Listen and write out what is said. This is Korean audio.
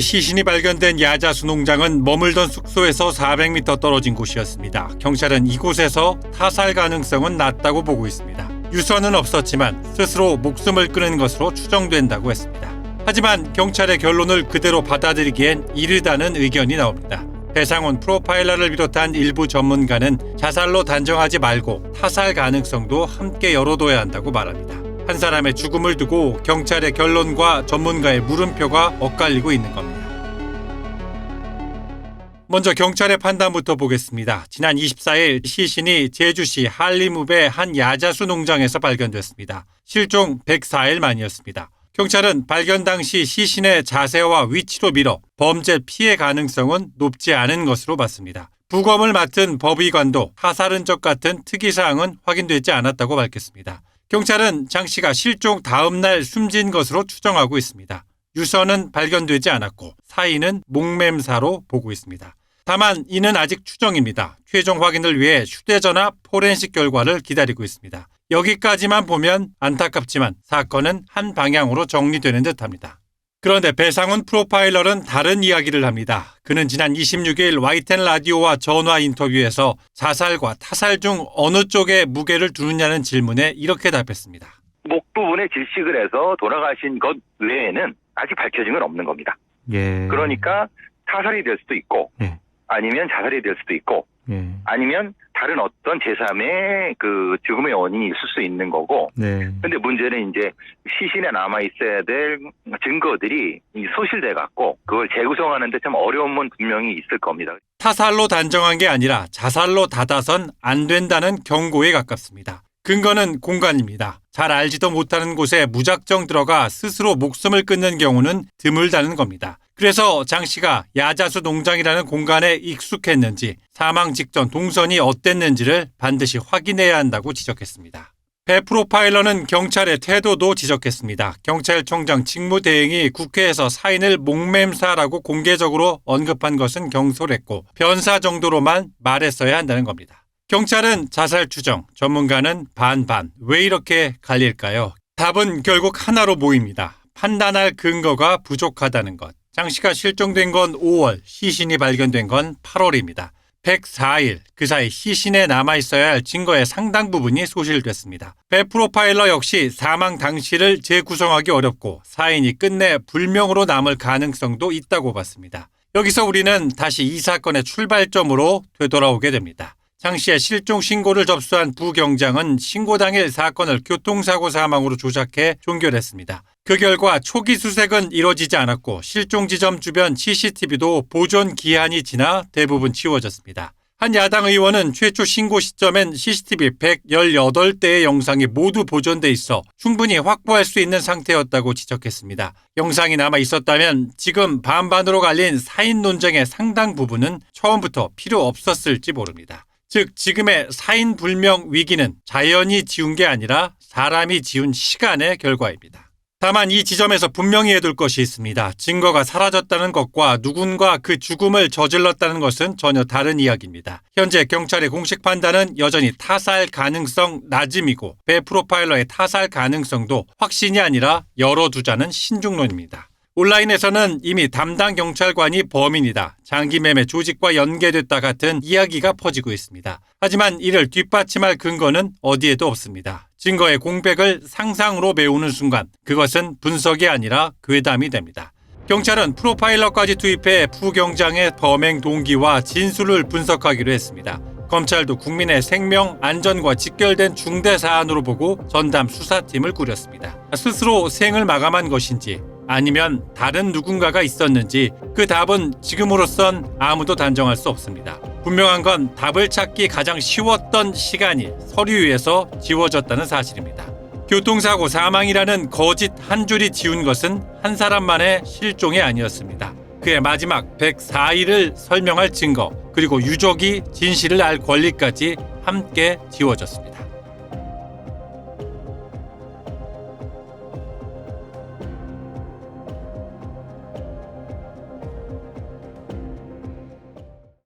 시신이 발견된 야자수 농장은 머물던 숙소에서 400m 떨어진 곳이었습니다. 경찰은 이곳에서 타살 가능성은 낮다고 보고 있습니다. 유서는 없었지만 스스로 목숨을 끊은 것으로 추정된다고 했습니다. 하지만 경찰의 결론을 그대로 받아들이기엔 이르다는 의견이 나옵니다. 배상훈 프로파일러를 비롯한 일부 전문가는 자살로 단정하지 말고 타살 가능성도 함께 열어둬야 한다고 말합니다. 한 사람의 죽음을 두고 경찰의 결론과 전문가의 물음표가 엇갈리고 있는 겁니다. 먼저 경찰의 판단부터 보겠습니다. 지난 24일 시신이 제주시 한림읍의 한 야자수 농장에서 발견됐습니다. 실종 104일 만이었습니다. 경찰은 발견 당시 시신의 자세와 위치로 미뤄 범죄 피해 가능성은 높지 않은 것으로 봤습니다. 부검을 맡은 법의관도 타살 흔적 같은 특이사항은 확인되지 않았다고 밝혔습니다. 경찰은 장 씨가 실종 다음 날 숨진 것으로 추정하고 있습니다. 유서는 발견되지 않았고 사인은 목매사로 보고 있습니다. 다만 이는 아직 추정입니다. 최종 확인을 위해 휴대전화 포렌식 결과를 기다리고 있습니다. 여기까지만 보면 안타깝지만 사건은 한 방향으로 정리되는 듯합니다. 그런데 배상훈 프로파일러는 다른 이야기를 합니다. 그는 지난 26일 YTN 라디오와 전화 인터뷰에서 자살과 타살 중 어느 쪽에 무게를 두느냐는 질문에 이렇게 답했습니다. 목 부분에 질식을 해서 돌아가신 것 외에는 아직 밝혀진 건 없는 겁니다. 예. 그러니까 타살이 될 수도 있고 예. 아니면 자살이 될 수도 있고 예. 아니면 다른 어떤 제3의 그 죽음의 원인이 있을 수 있는 거고. 네. 근데 문제는 이제 시신에 남아 있어야 될 증거들이 소실돼 갖고 그걸 재구성하는데 참 어려움은 분명히 있을 겁니다. 타살로 단정한 게 아니라 자살로 닫아선 안 된다는 경고에 가깝습니다. 근거는 공간입니다. 잘 알지도 못하는 곳에 무작정 들어가 스스로 목숨을 끊는 경우는 드물다는 겁니다. 그래서 장 씨가 야자수 농장이라는 공간에 익숙했는지 사망 직전 동선이 어땠는지를 반드시 확인해야 한다고 지적했습니다. 배 프로파일러는 경찰의 태도도 지적했습니다. 경찰청장 직무대행이 국회에서 사인을 목매사라고 공개적으로 언급한 것은 경솔했고 변사 정도로만 말했어야 한다는 겁니다. 경찰은 자살 추정, 전문가는 반반. 왜 이렇게 갈릴까요? 답은 결국 하나로 모입니다. 판단할 근거가 부족하다는 것. 장 씨가 실종된 건 5월, 시신이 발견된 건 8월입니다. 104일, 그 사이 시신에 남아있어야 할 증거의 상당 부분이 소실됐습니다. 배 프로파일러 역시 사망 당시를 재구성하기 어렵고 사인이 끝내 불명으로 남을 가능성도 있다고 봤습니다. 여기서 우리는 다시 이 사건의 출발점으로 되돌아오게 됩니다. 장 씨의 실종 신고를 접수한 부경장은 신고 당일 사건을 교통사고 사망으로 조작해 종결했습니다. 그 결과 초기 수색은 이뤄지지 않았고 실종 지점 주변 CCTV도 보존 기한이 지나 대부분 지워졌습니다. 한 야당 의원은 최초 신고 시점엔 CCTV 118대의 영상이 모두 보존돼 있어 충분히 확보할 수 있는 상태였다고 지적했습니다. 영상이 남아 있었다면 지금 반반으로 갈린 사인 논쟁의 상당 부분은 처음부터 필요 없었을지 모릅니다. 즉 지금의 사인 불명 위기는 자연이 지운 게 아니라 사람이 지운 시간의 결과입니다. 다만 이 지점에서 분명히 해둘 것이 있습니다. 증거가 사라졌다는 것과 누군가 그 죽음을 저질렀다는 것은 전혀 다른 이야기입니다. 현재 경찰의 공식 판단은 여전히 타살 가능성 낮음이고 배 프로파일러의 타살 가능성도 확신이 아니라 열어두자는 신중론입니다. 온라인에서는 이미 담당 경찰관이 범인이다, 장기매매 조직과 연계됐다 같은 이야기가 퍼지고 있습니다. 하지만 이를 뒷받침할 근거는 어디에도 없습니다. 증거의 공백을 상상으로 메우는 순간 그것은 분석이 아니라 괴담이 됩니다. 경찰은 프로파일러까지 투입해 부경장의 범행 동기와 진술을 분석하기로 했습니다. 검찰도 국민의 생명, 안전과 직결된 중대 사안으로 보고 전담 수사팀을 꾸렸습니다. 스스로 생을 마감한 것인지 아니면 다른 누군가가 있었는지 그 답은 지금으로선 아무도 단정할 수 없습니다. 분명한 건 답을 찾기 가장 쉬웠던 시간이 서류 위에서 지워졌다는 사실입니다. 교통사고 사망이라는 거짓 한 줄이 지운 것은 한 사람만의 실종이 아니었습니다. 그의 마지막 104일을 설명할 증거, 그리고 유족이 진실을 알 권리까지 함께 지워졌습니다.